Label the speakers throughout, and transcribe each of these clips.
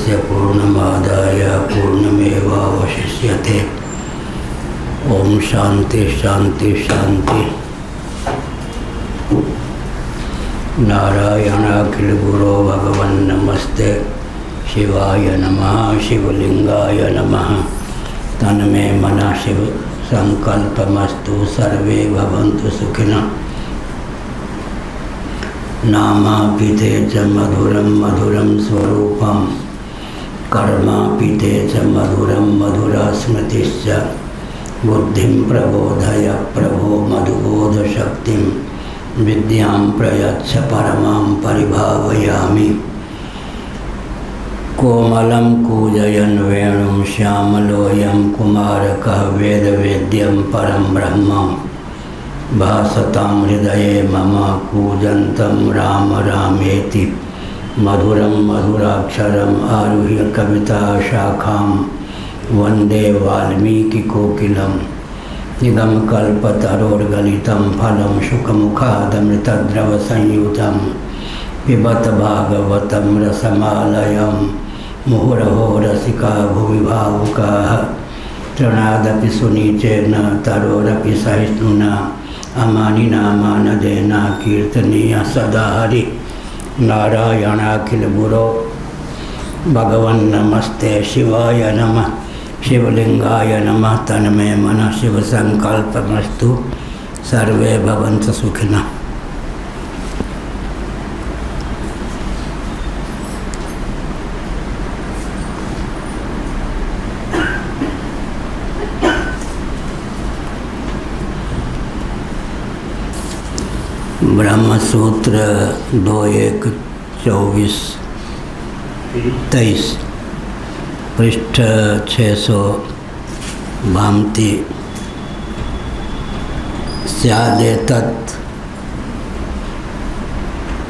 Speaker 1: पूर्णस्य पूर्णमादाय पूर्णमेवावशिष्यते। ओम शांति शांति शांति। नारायणाखिल गुरो भगवन् नमस्ते शिवाय नमः शिवलिंगाय नमः। तन्मे मनः शिव संकल्पमस्तु सर्वे भवन्तु सुखिनः। नामापिते च मधुरं मधुरं स्वरूपं कर्मापिते च मधुरं मधुरा स्मृतिश्च। बुद्धिं प्रबोधय प्रभो मधुबोधशक्तिं विद्यां प्रयच्छ परमां परिभावयामि। कोमलं कूजयन् वेणुं श्यामलोऽयं कुमारकः वेदवेद्यं परं ब्रह्म। भासतां हृदये मम कूजन्तं राम रामेति मधुरं मधुराक्षरम् आरुह्य कविताशाखां वन्दे वाल्मीकिकोकिलं। निगमकल्पतरोर्गलितं फलं शुकमुखादमृतद्रवसंयुतं पिबत भागवतं रसमालयं। मुहुरहो रसिका भुवि भावुकाः तृणादपि सुनीचेन तरोरपि सहिष्णुना। अमानिना मानदेना कीर्तनीय सदा हरि। नारायणाखिल गुरो भगवन् नमस्ते शिवाय नमः शिवलिंगाय नमः। तन्मे मनः शिव संकल्पमस्तु सर्वे भवन्तु सुखिनः। ब्रह्मसूत्र 2.1.24-23 पृष्ठ 600 स्यादेतत्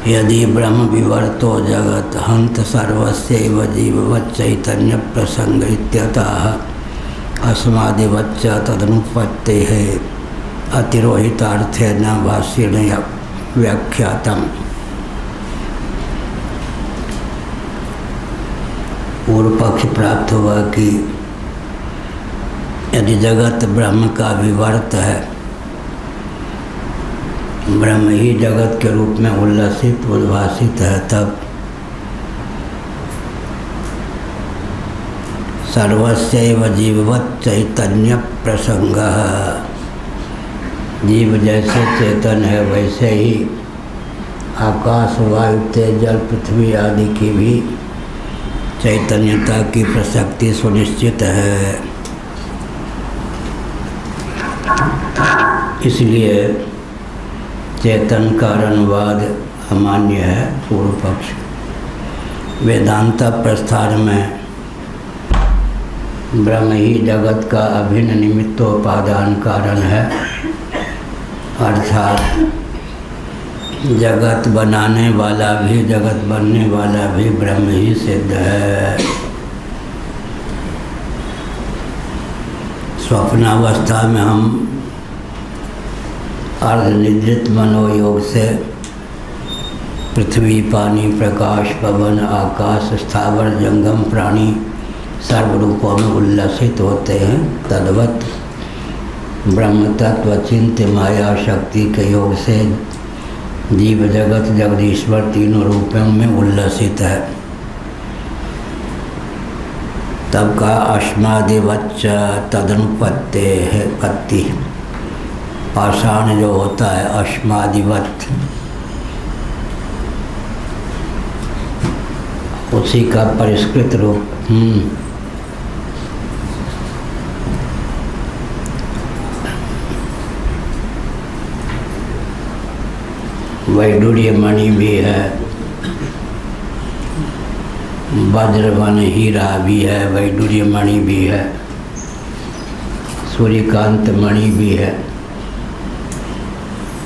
Speaker 1: यदि ब्रह्म विवर्तो जगत हंत सर्वस्यैव जीववच्चैतन्य प्रसंग इत्यतः अस्मादिवच्च तदनुपत्तेः अतिरोहितार्थेन भाष्येन व्याख्यातम्। पूर्व पक्ष प्राप्त हुआ कि यदि जगत ब्रह्म का विवर्त है, ब्रह्म ही जगत के रूप में उल्लसित उद्भासित है, तब सर्वस्यैव जीववत् चैतन्य प्रसंगः। जीव जैसे चेतन है वैसे ही आकाश वायु तेज जल पृथ्वी आदि की भी चैतन्यता की प्रसक्ति सुनिश्चित है। इसलिए चेतन कारणवाद अमान्य है। पूर्व पक्ष वेदांत प्रस्थान में ब्रह्म ही जगत का अभिन्न निमित्तोपादान कारण है, अर्थात जगत बनाने वाला भी जगत बनने वाला भी ब्रह्म ही सिद्ध है। स्वप्नावस्था में हम अर्धनिद्रित मनोयोग से पृथ्वी पानी प्रकाश पवन आकाश स्थावर जंगम प्राणी सर्व रूपों में उल्लसित होते हैं। तद्वत ब्रह्म तत्व चिंत्य माया शक्ति के योग से जीव जगत जगदीश्वर तीनों रूपों में उल्लसित है। तब का अस्मादिवच्च तदनुपत्ते है पत्ति। पाषाण जो होता है अस्मादिवत, उसी का परिष्कृत रूप वैडूर्य मणि भी है, वज्रवन हीरा भी है, वैडूर्य मणि भी है, सूर्यकांत मणि भी है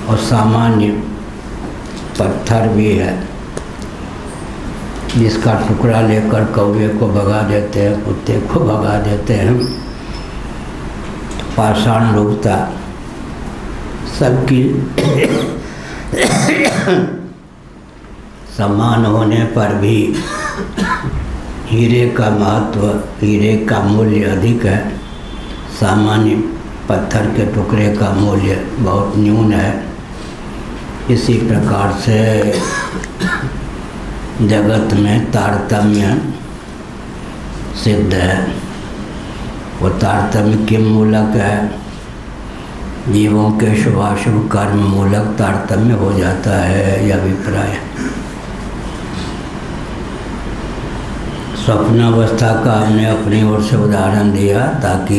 Speaker 1: और सामान्य पत्थर भी है, जिसका टुकड़ा लेकर कौवे को भगा देते हैं, कुत्ते को भगा देते हैं। पाषाण रूपता सबकी समान होने पर भी हीरे का महत्व, हीरे का मूल्य अधिक है, सामान्य पत्थर के टुकड़े का मूल्य बहुत न्यून है। इसी प्रकार से जगत में तारतम्य सिद्ध है। वो तारतम्य किम मूलक है? जीवों के शुभाशुभ कर्म मूलक तारतम्य हो जाता है, यह अभिप्राय। स्वप्नावस्था का हमने अपनी ओर से उदाहरण दिया ताकि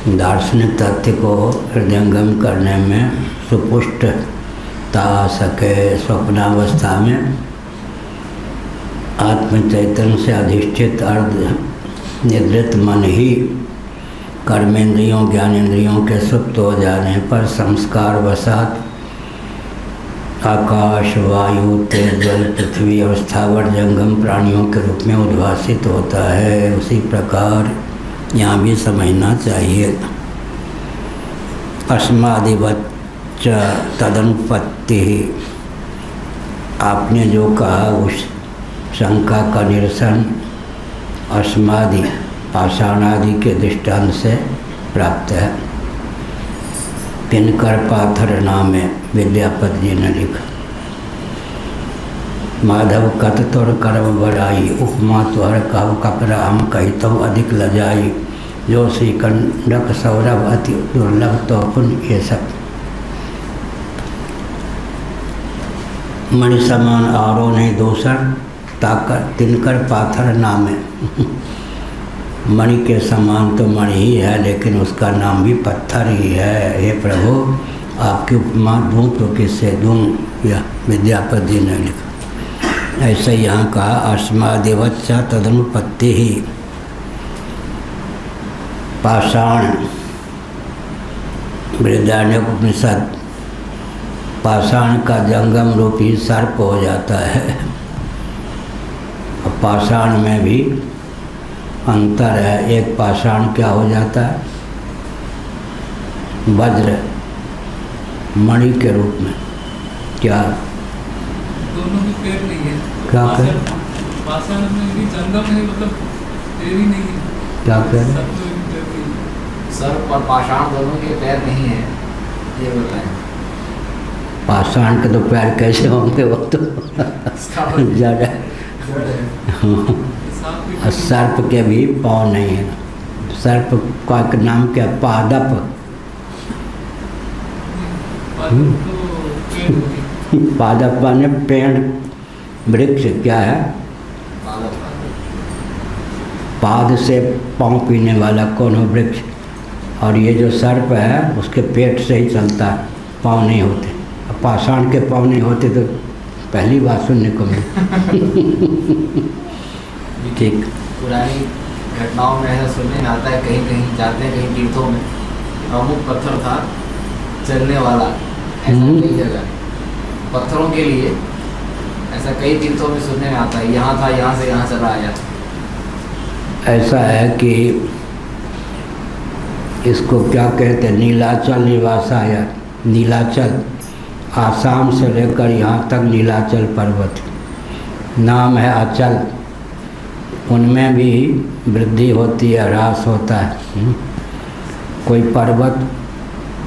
Speaker 1: दार्शनिक तथ्य को हृदयंगम करने में सुपुष्टता आ सके। स्वप्नावस्था में आत्म चैतन्य से अधिष्ठित अर्ध निद्रित मन ही कर्मेंद्रियों ज्ञानेंद्रियों के सुप्त हो जाने पर संस्कार वसात आकाश, वायु, तेज, जल, पृथ्वी और स्थावर जंगम प्राणियों के रूप में उद्भासित होता है। उसी प्रकार यहाँ भी समझना चाहिए। अस्मादिवच्च तदनुपत्ति, आपने जो कहा उस शंका का निरसन अस्मादि पाषाणादि के दृष्टांत से प्राप्त है। किनकर पाथर नामे विद्यापति जी ने लिखा। माधव कत तोर कर्म बड़ाई, उपमा तोहर कहु कपरा हम कहितो अधिक लजाई, जो श्री कंडक सौरभ अति दुर्लभ तो पुन। ये सब मणि समान आरो नहीं दोसर, ताकर तिनकर पाथर नामे। मणि के समान तो मणि ही है, लेकिन उसका नाम भी पत्थर ही है। हे प्रभु, आपकी उपमा दूँ तो किससे दूँ? यह विद्यापति जी ने लिखा। ऐसे यहाँ कहा अस्मादिवच्च तदनुपत्ति ही। पाषाण, बृहदारण्यकोपनिषद, पाषाण का जंगम रूपी सर्प हो जाता है। और पाषाण में भी अंतर है। एक पाषाण क्या हो जाता है? वज्र, मणि के रूप में। क्या
Speaker 2: दोनों भी पैर नहीं है?
Speaker 1: क्या कर
Speaker 2: पाषाण में भी जंगम है, मतलब पैर ही नहीं है।
Speaker 1: क्या कर
Speaker 3: सर्प और पाषाण दोनों के पैर नहीं है, ये बताएं।
Speaker 1: पाषाण के तो पैर कैसे होंगे? वो तो जड़। सर्प के भी पाँव नहीं है। सर्प का नाम क्या? पादप। पादप माने पेड़, वृक्ष। क्या है? पाद से पाँव पीने वाला कौन हो? वृक्ष। और ये जो सर्प है उसके पेट से ही चलता है, पाँव नहीं होते। पाषाण के पाँव नहीं होते तो पहली बात सुनने को मिली। ठीक।
Speaker 3: पुरानी घटनाओं में ऐसा सुनने में आता है, कहीं कहीं जाते हैं, कहीं तीर्थों में अमुक पत्थर था चलने वाला, ऐसा कई जगह पत्थरों के लिए ऐसा कई तीर्थों में सुनने में आता है। यहाँ था, यहाँ से यहाँ चला आया।
Speaker 1: ऐसा है कि इसको क्या कहते हैं? नीलाचल निवासाय। नीलाचल आसाम से लेकर यहाँ तक नीलाचल पर्वत नाम है। अचल, उनमें भी वृद्धि होती है, ह्रास होता है। कोई पर्वत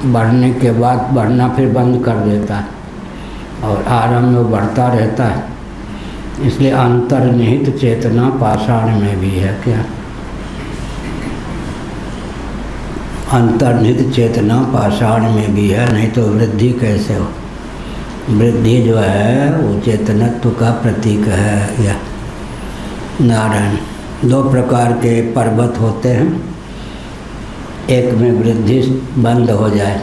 Speaker 1: बढ़ने के बाद बढ़ना फिर बंद कर देता है और आरंभ में बढ़ता रहता है। इसलिए अंतर्निहित चेतना पाषाण में भी है। क्या? अंतर्निहित चेतना पाषाण में भी है, नहीं तो वृद्धि कैसे हो? वृद्धि जो है वो चेतनत्व का प्रतीक है। या नारायण, दो प्रकार के पर्वत होते हैं। एक में वृद्धि बंद हो जाए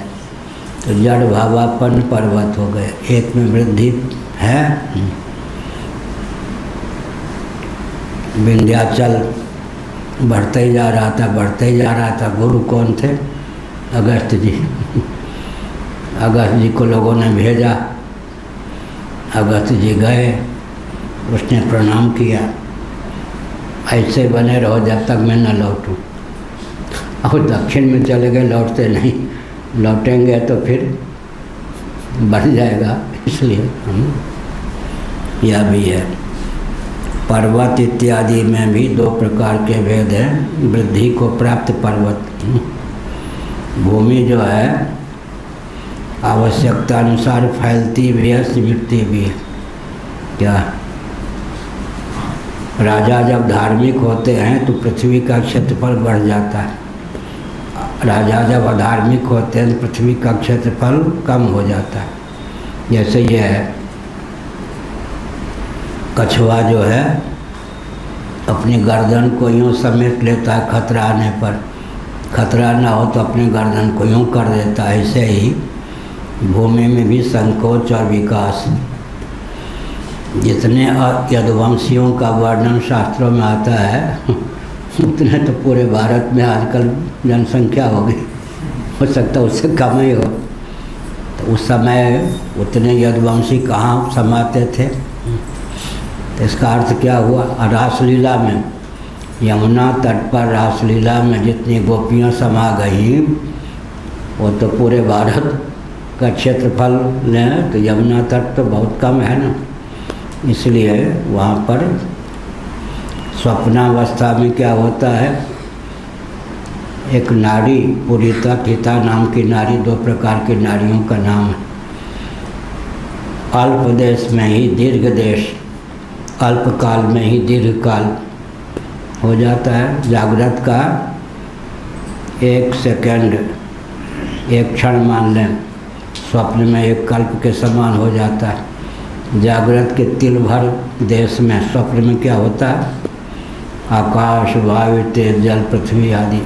Speaker 1: तो जड़ भावापन्न पर्वत हो गए। एक में वृद्धि है। विंध्याचल बढ़ते ही जा रहा था, बढ़ते ही जा रहा था। गुरु कौन थे? अगस्त जी। अगस्त जी को लोगों ने भेजा, अगस्त जी गए, उसने प्रणाम किया, ऐसे बने रहो जब तक मैं न लौटूं। और दक्षिण में चले गए, लौटते नहीं। लौटेंगे तो फिर बढ़ जाएगा, इसलिए यह भी है। पर्वत इत्यादि में भी दो प्रकार के भेद हैं। वृद्धि को प्राप्त पर्वत, भूमि जो है आवश्यकता अनुसार फैलती भी है, सिमटती भी है। क्या राजा जब धार्मिक होते हैं तो पृथ्वी का क्षेत्रफल बढ़ जाता है, राजा जब अधार्मिक होते हैं तो पृथ्वी का क्षेत्रफल कम हो जाता है। जैसे ये है, कछुआ जो है अपनी गर्दन को यूँ समेट लेता है खतरा आने पर, खतरा ना हो तो अपनी गर्दन को यूँ कर देता है। ऐसे ही भूमि में भी संकोच और विकास। जितने यदुवंशियों का वर्णन शास्त्रों में आता है उतने तो पूरे भारत में आजकल जनसंख्या होगी, हो सकता है उससे कम ही हो। तो उस समय उतने यदुवंशी कहाँ समाते थे। तो इसका अर्थ क्या हुआ, रासलीला में, यमुना तट पर रासलीला में जितनी गोपियाँ समा गई वो तो पूरे भारत का क्षेत्रफल लें तो यमुना तट तो बहुत कम है ना। इसलिए वहाँ पर स्वप्नावस्था में क्या होता है, एक नारी पुरीता हिता नाम की नारी, दो प्रकार की नारियों का नाम है। अल्प देश में ही दीर्घ देश, अल्प काल में ही दीर्घ काल हो जाता है। जागृत का एक सेकंड, एक क्षण मान लें, स्वप्न में एक कल्प के समान हो जाता है। जागृत के तिल भर देश में, स्वप्न में क्या होता है, आकाश वायु तेज जल पृथ्वी आदि।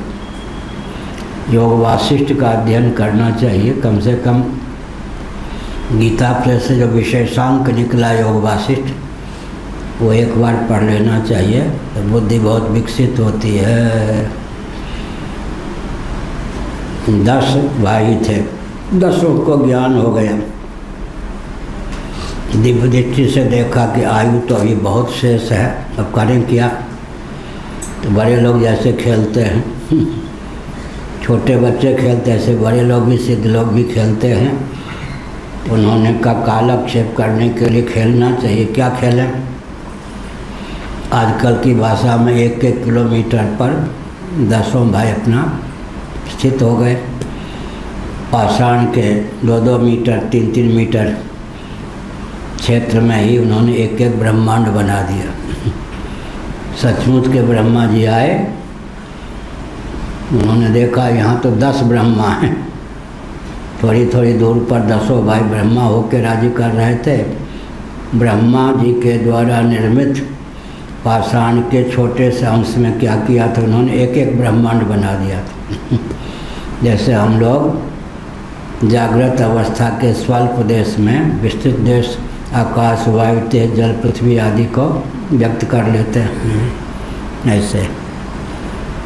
Speaker 1: योग वासिष्ठ का अध्ययन करना चाहिए, कम से कम गीता प्रेस से जो विशेषांक निकला योग वासिष्ठ वो एक बार पढ़ लेना चाहिए, तो बुद्धि बहुत विकसित होती है। 10 भाई थे, 10 को ज्ञान हो गया। दिव्य दृष्टि से देखा कि आयु तो अभी बहुत शेष है, अब करें क्या। तो बड़े लोग जैसे खेलते हैं, छोटे बच्चे खेलते हैं, ऐसे बड़े लोग भी, सिद्ध लोग भी खेलते हैं। उन्होंने कहा कालक्षेप करने के लिए खेलना चाहिए, क्या खेलें। आजकल की भाषा में 1-1 किलोमीटर पर 10 भाई अपना स्थित हो गए। पाषाण के 2-2 मीटर 3-3 मीटर क्षेत्र में ही उन्होंने एक ब्रह्मांड बना दिया। सचमुच के ब्रह्मा जी आए, उन्होंने देखा यहाँ तो 10 ब्रह्मा हैं। थोड़ी थोड़ी दूर पर 10 भाई ब्रह्मा होकर राज्य कर रहे थे। ब्रह्मा जी के द्वारा निर्मित पाषाण के छोटे से अंश में क्या किया था, उन्होंने एक ब्रह्मांड बना दिया था। जैसे हम लोग जागृत अवस्था के स्वल्प देश में विस्तृत देश आकाश वायु तेज जल पृथ्वी आदि को व्यक्त कर लेते हैं। ऐसे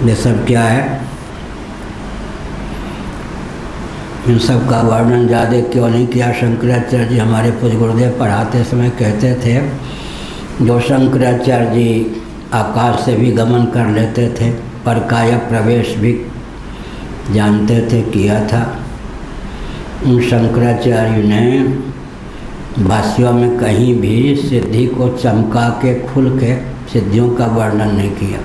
Speaker 1: ये सब क्या है, इन सब का वर्णन ज़्यादा क्यों नहीं किया। शंकराचार्य जी हमारे पूज्य गुरुदेव पढ़ाते समय कहते थे, जो शंकराचार्य जी आकाश से भी गमन कर लेते थे, परकाय प्रवेश भी जानते थे, किया था। उन शंकराचार्य ने भाष्यों में कहीं भी सिद्धि को चमका के खुल के सिद्धियों का वर्णन नहीं किया।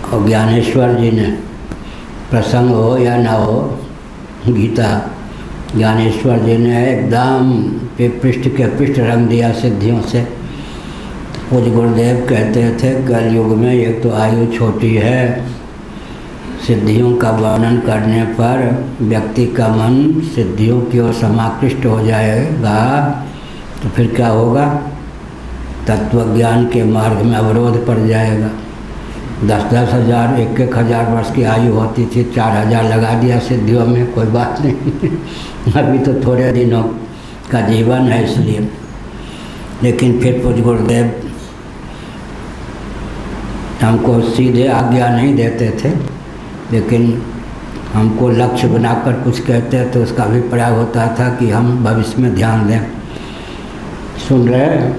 Speaker 1: और ज्ञानेश्वर जी ने, प्रसंग हो या ना हो, गीता ज्ञानेश्वर जी ने एकदम पृष्ठ के पृष्ठ रंग दिया सिद्धियों से। तो पूज्य गुरुदेव कहते थे, कलयुग में एक तो आयु छोटी है, सिद्धियों का वर्णन करने पर व्यक्ति का मन सिद्धियों की ओर समाकृष्ट हो जाएगा, तो फिर क्या होगा, तत्वज्ञान के मार्ग में अवरोध पड़ जाएगा। 10-10 हज़ार 1-1 हज़ार वर्ष की आयु होती थी, 4,000 लगा दिया सिद्धियों में, कोई बात नहीं। अभी तो थोड़े दिनों का जीवन है इसलिए। लेकिन फिर पूज्य गुरुदेव हमको सीधे आज्ञा नहीं देते थे, लेकिन हमको लक्ष्य बनाकर कुछ कहते हैं तो उसका अभिप्राय होता था कि हम भविष्य में ध्यान दें। सुन रहे,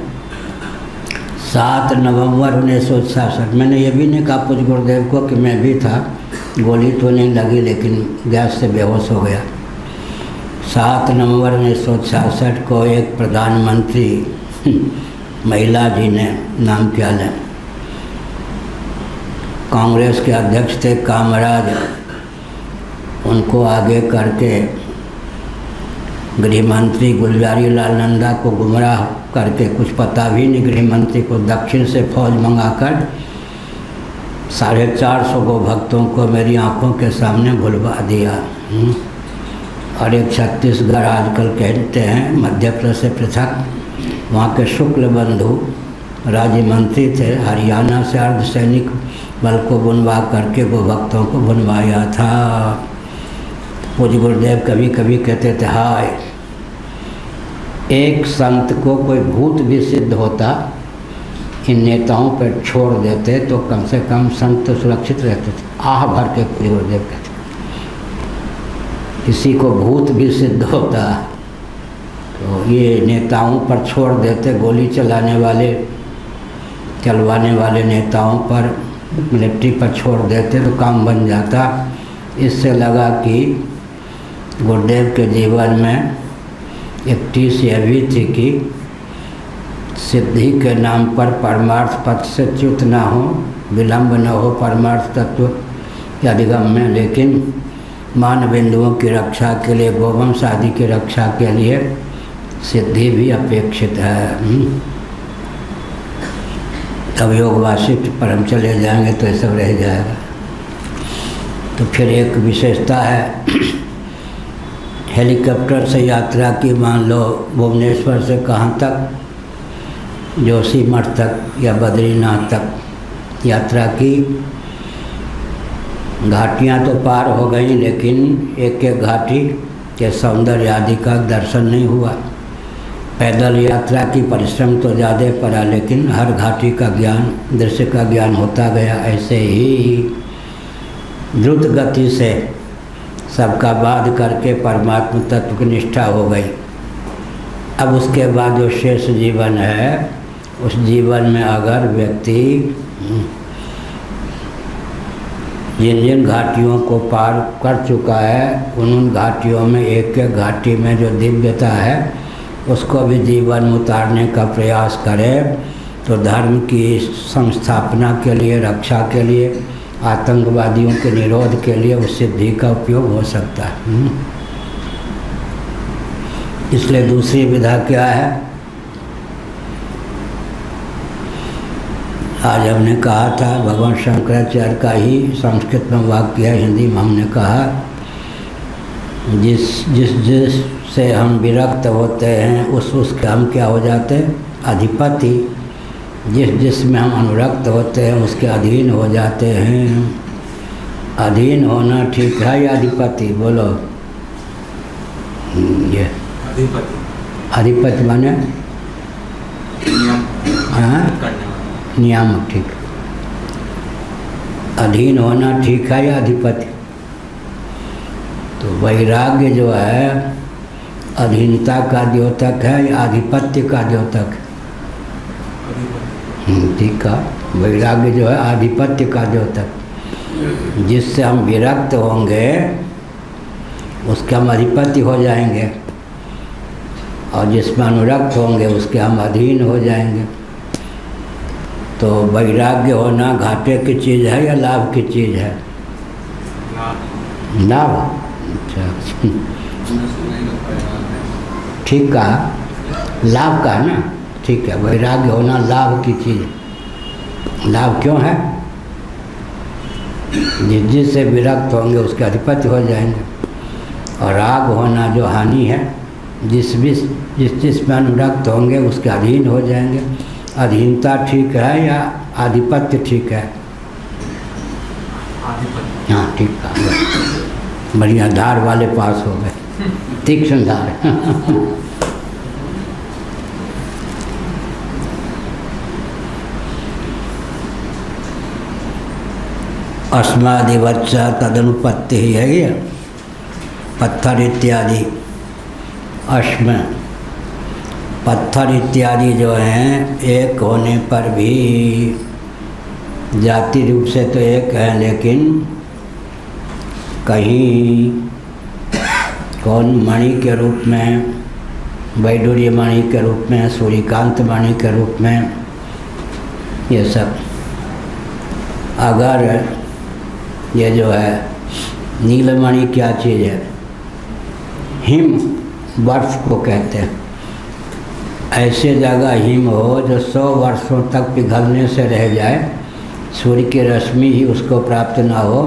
Speaker 1: 7 नवंबर 1966, मैंने ये भी नहीं कहा पूज्य गुरुदेव को कि मैं भी था, गोली तो नहीं लगी लेकिन गैस से बेहोश हो गया। 7 नवंबर 1966 को एक प्रधानमंत्री महिला जी ने, नाम क्या लें, कांग्रेस के अध्यक्ष थे कामराज, उनको आगे करके गृह मंत्री गुलजारी लाल नंदा को गुमराह करके, कुछ पता भी नहीं गृह मंत्री को, दक्षिण से फौज मंगाकर 450 गो भक्तों को मेरी आंखों के सामने भुलवा दिया। और एक छत्तीसगढ़ आजकल कहते हैं मध्य प्रदेश से पृथक, वहाँ के शुक्ल बंधु राज्य मंत्री थे, हरियाणा से अर्धसैनिक बल को बुनवा करके वो भक्तों को बुनवाया था। पूज्य गुरुदेव कभी कभी कहते थे, हाय एक संत को कोई भूत भी सिद्ध होता, इन नेताओं पर छोड़ देते तो कम से कम संत सुरक्षित रहते थे। आह भर के पूज्य गुरुदेव कहते, किसी को भूत भी सिद्ध होता तो ये नेताओं पर छोड़ देते, गोली चलवाने वाले नेताओं पर, मिलिट्री पर छोड़ देते तो काम बन जाता। इससे लगा कि गुरुदेव के जीवन में एक टीस यह भी थी कि सिद्धि के नाम पर परमार्थ पथ से च्युत न हो, विलम्ब न हो परमार्थ तत्व के अधिगम में, लेकिन मान बिंदुओं की रक्षा के लिए, गोवंश आदि की रक्षा के लिए सिद्धि भी अपेक्षित है। अब योगवासी पर हम चले जाएंगे तो ये सब रह जाएगा। तो फिर एक विशेषता है, हेलीकॉप्टर से यात्रा की, मान लो भुवनेश्वर से कहाँ तक, जोशीमठ तक या बद्रीनाथ तक यात्रा की। घाटियाँ तो पार हो गई, लेकिन एक एक घाटी के सौंदर्य आदि का दर्शन नहीं हुआ। पैदल यात्रा की, परिश्रम तो ज़्यादा पड़ा, लेकिन हर घाटी का ज्ञान, दृश्य का ज्ञान होता गया। ऐसे ही द्रुत गति से सबका बाध करके परमात्मा तत्व की निष्ठा हो गई। अब उसके बाद जो शेष जीवन है, उस जीवन में अगर व्यक्ति जिन जिन घाटियों को पार कर चुका है, उन घाटियों में एक एक घाटी में जो दिव्यता है उसको भी जीवन में उतारने का प्रयास करे, तो धर्म की संस्थापना के लिए, रक्षा के लिए, आतंकवादियों के निरोध के लिए उस सिद्धि का उपयोग हो सकता है। इसलिए दूसरी विधा क्या है, आज हमने कहा था, भगवान शंकराचार्य का ही संस्कृत में वाक्य है, हिंदी में हमने कहा, जिस से हम विरक्त होते हैं उसके हम क्या हो जाते हैं, अधिपति। जिसमें हम अनुरक्त होते हैं उसके अधीन हो जाते हैं। अधीन होना ठीक है या अधिपति, बोलो। ये अधिपति माने हाँ, नियामक, ठीक। अधीन होना ठीक है या अधिपति। तो वैराग्य जो है अधीनता का द्योतक है या आधिपत्य का द्योतक है? ठीक है, वैराग्य जो है आधिपत्य का द्योतक। जिससे हम विरक्त होंगे उसके हम अधिपति हो जाएंगे, और जिसमें अनुरक्त होंगे उसके हम अधीन हो जाएंगे। तो वैराग्य होना घाटे की चीज़ है या लाभ की चीज़ है? लाभ। अच्छा, ठीक कहा, लाभ का ना, ठीक है। वैराग्य होना लाभ की चीज़। लाभ क्यों है? जिससे विरक्त होंगे उसके अधिपति हो जाएंगे। और राग होना जो हानि है, जिस में अनुरक्त होंगे उसके अधीन हो जाएंगे। अधीनता ठीक है या आधिपत्य ठीक है? हाँ, ठीक है, बढ़िया, धार वाले पास हो गए, तीक्ष्ण धार। अस्मादिवच्चा तदनुपत्ति ही है ये, पत्थर इत्यादि। अश्म, पत्थर इत्यादि जो हैं एक होने पर भी, जाति रूप से तो एक है, लेकिन कहीं कौन मणि के रूप में वैडूर्य मणि के रूप में, सूर्यकांत मणि के रूप में, ये सब। अगर ये जो है नीलमणि क्या चीज़ है? हिम, बर्फ को कहते हैं। ऐसे जगह हिम हो जो 100 वर्षों तक पिघलने से रह जाए, सूर्य की रश्मि ही उसको प्राप्त ना हो,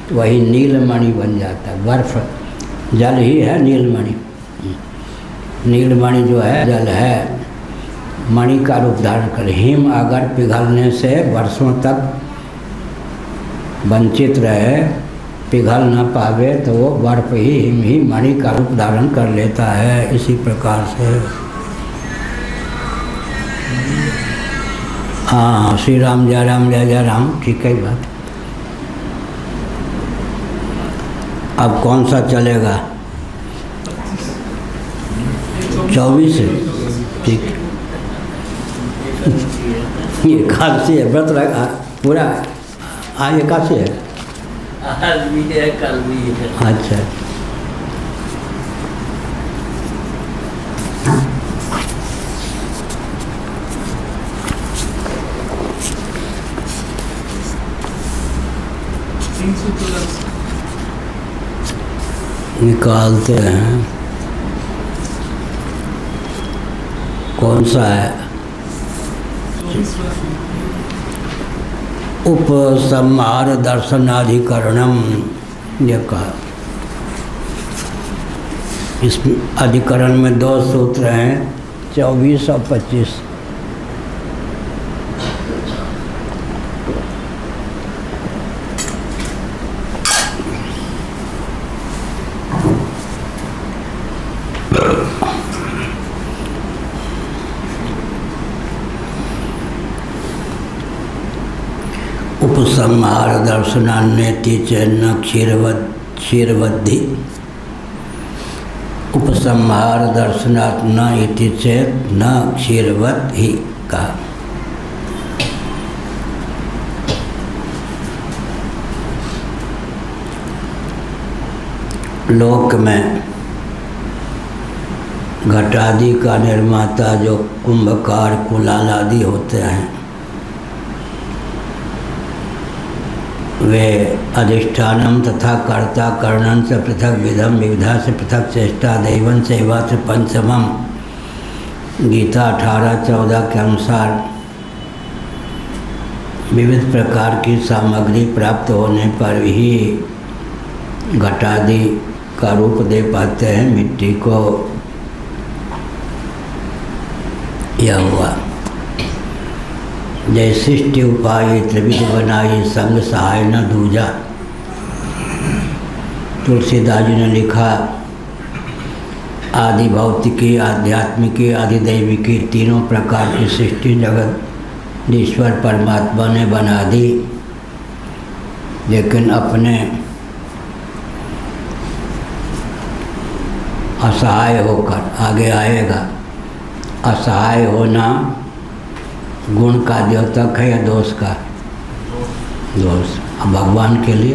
Speaker 1: तो वही नीलमणि बन जाता है। बर्फ जल ही है नीलमणि। नीलमणि जो है जल है, मणि का रूप धारण कर। हिम अगर पिघलने से वर्षों तक वंचित रहे, पिघल न पावे, तो वो बर्फ ही, हिम ही मणि का रूप धारण कर लेता है। इसी प्रकार से हाँ, श्री राम जय राम जय जय राम, ठीक है बात। अब कौन सा चलेगा? 24 है, ठीक। ये एकादशी है, व्रत लगा पूरा। आज एकादशी है,
Speaker 4: आज भी है, कल भी है।
Speaker 1: अच्छा। निकालते हैं, कौन सा है? उपसंहार दर्शनाधिकरणम, ये कहा। इस अधिकरण में 2 सूत्र हैं, 24 और 25। उपसंहार दर्शनान्यति चेन्न क्षीरवद्धि। उपसंहार दर्शनात् न इति चेत न क्षीरवत् ही का। लोक में घटादि का निर्माता जो कुंभकार, कुलाल आदि होते हैं, वे अधिष्ठानम तथा कर्ता कर्णन से पृथक, विधम विविधा से पृथक, चेष्टा दैवन सेवा से पंचमम, गीता 18-14 के अनुसार विविध प्रकार की सामग्री प्राप्त होने पर ही घटादि का रूप दे पाते हैं। मिट्टी को यह हुआ जय सृष्टि उपाय त्रिविध बनाई, संग सहाय न दूजा। तुलसीदास जी ने लिखा, आदि भौतिकी, आध्यात्मिकी, आदि दैविकी, तीनों प्रकार की सृष्टि जगत ईश्वर परमात्मा ने बना दी, लेकिन अपने असहाय होकर आगे आएगा। असहाय होना गुण का द्योतक है या दोष का? दोष। अब भगवान के लिए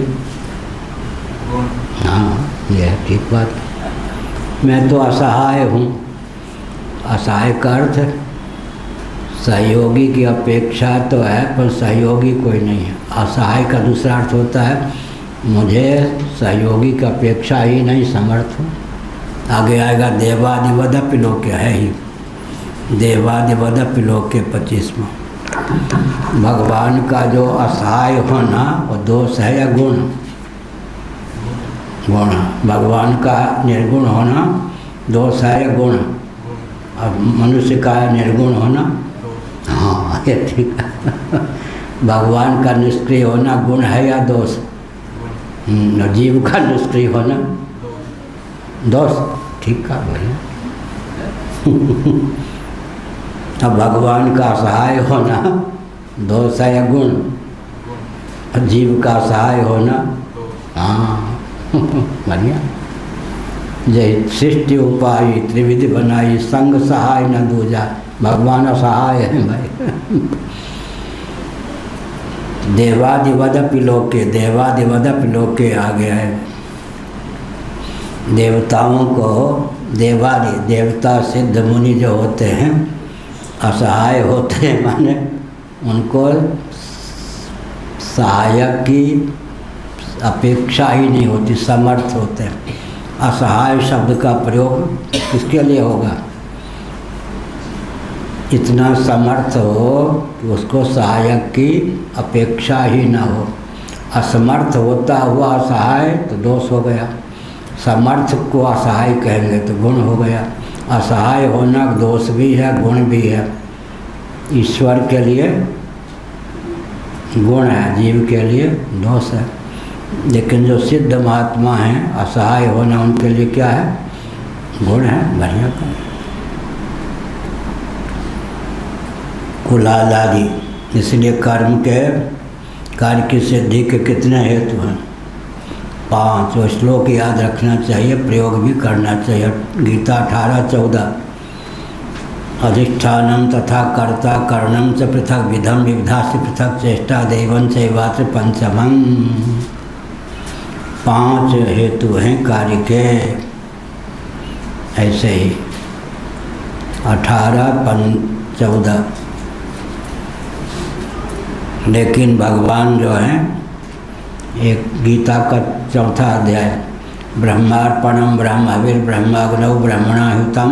Speaker 1: हाँ, यह ठीक बात। मैं तो असहाय हूँ। असहाय का अर्थ सहयोगी की अपेक्षा तो है, पर सहयोगी कोई नहीं है। असहाय का दूसरा अर्थ होता है मुझे सहयोगी की अपेक्षा ही नहीं, समर्थ हूँ। आगे आएगा देवादिवदपि लोके, है ही देवादिवदपि लोके 25वां। भगवान का जो असहाय होना वो दोष है या गुण? गुण। भगवान का निर्गुण होना दोष है या गुण? अब मनुष्य का निर्गुण होना, हाँ ये ठीक है। भगवान का निष्क्रिय होना गुण है या दोष? जीव का निष्क्रिय होना दोष, ठीक है बढ़िया। अब भगवान का सहाय होना दोष है या गुण? जीव का सहाय होना, हाँ बढ़िया। जय सृष्टि उपाय त्रिविधि बनाई, संग सहाय न दूजा। भगवान असहाय है भाई। देवादिवदपि लोके, देवादिवदपि लोके आ गया है। देवताओं को देवता सिद्ध मुनि जो होते हैं असहाय होते हैं, माने उनको सहायक की अपेक्षा ही नहीं होती, समर्थ होते हैं। असहाय शब्द का प्रयोग किसके लिए होगा? इतना समर्थ हो कि उसको सहायक की अपेक्षा ही ना हो। असमर्थ होता हुआ असहाय तो दोष हो गया, समर्थ को असहाय कहेंगे तो गुण हो गया। असहाय होना दोष भी है, गुण भी है। ईश्वर के लिए गुण है, जीव के लिए दोष है। लेकिन जो सिद्ध महात्मा हैं, असहाय होना उनके लिए क्या है? गुण है, बढ़िया का। कुलाल आदि, इसलिए कर्म के कार्य की सिद्धि के कितने हेतु हैं? 5। वो श्लोक याद रखना चाहिए, प्रयोग भी करना चाहिए। गीता 18:14 अधिष्ठानम तथा कर्ता करणम च पृथक विधम विविधा से पृथक चेष्टा दैवं चैवात्र पंचमं। 5 हेतु हैं कार्य के। ऐसे ही 18:14। लेकिन भगवान जो हैं, एक गीता का 4था अध्याय, ब्रह्मार्पणम ब्रह्मविर्ब्रह्माग्नौ ब्रह्मणाहुतम